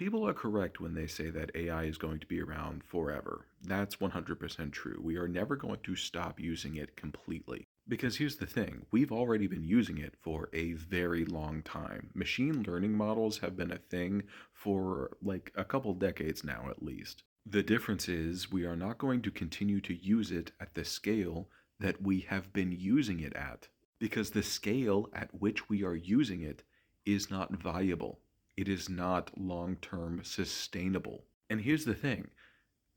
People are correct when they say that AI is going to be around forever. That's 100% true. We are never going to stop using it completely. Because here's the thing, we've already been using it for a very long time. Machine learning models have been a thing for like a couple decades now, at least. The difference is we are not going to continue to use it at the scale that we have been using it at. Because the scale at which we are using it is not viable. It is not long term sustainable. And here's the thing,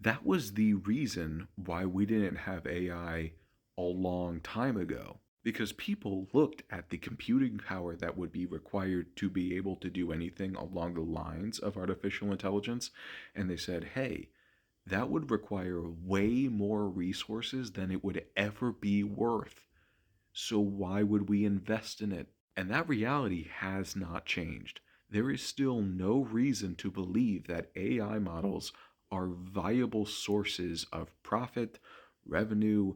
that was the reason why we didn't have AI a long time ago. Because people looked at the computing power that would be required to be able to do anything along the lines of artificial intelligence, and they said, hey, that would require way more resources than it would ever be worth. So why would we invest in it? And that reality has not changed. There is still no reason to believe that AI models are viable sources of profit, revenue,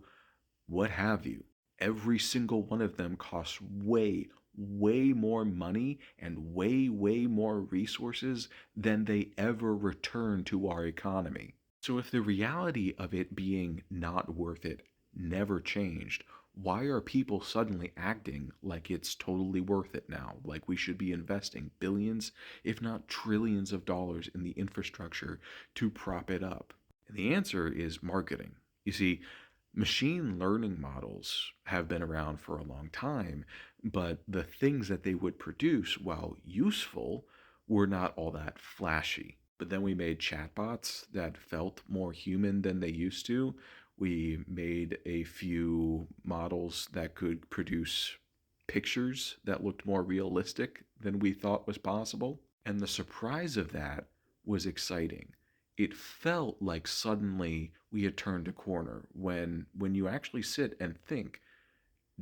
what have you. Every single one of them costs way more money and way more resources than they ever return to our economy. So if the reality of it being not worth it never changed, why are people suddenly acting like it's totally worth it now? Like we should be investing billions, if not trillions of dollars in the infrastructure to prop it up? And the answer is marketing. You see, machine learning models have been around for a long time, but the things that they would produce, while useful, were not all that flashy. But then we made chatbots that felt more human than they used to. We made a few models that could produce pictures that looked more realistic than we thought was possible. And the surprise of that was exciting. It felt like suddenly we had turned a corner when you actually sit and think,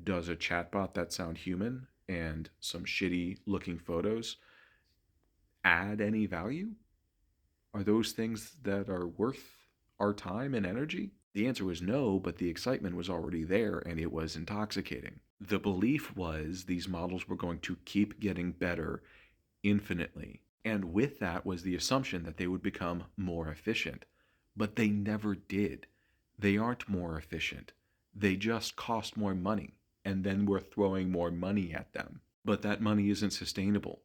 does a chatbot that sound human and some shitty looking photos add any value? Are those things that are worth our time and energy? The answer was no, but the excitement was already there and it was intoxicating. The belief was these models were going to keep getting better infinitely. And with that was the assumption that they would become more efficient. But they never did. They aren't more efficient. They just cost more money. And then we're throwing more money at them. But that money isn't sustainable.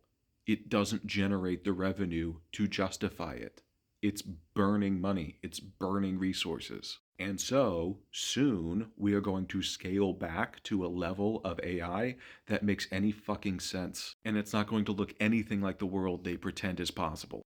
It doesn't generate the revenue to justify it. It's burning money, it's burning resources. And so soon we are going to scale back to a level of AI that makes any fucking sense. And it's not going to look anything like the world they pretend is possible.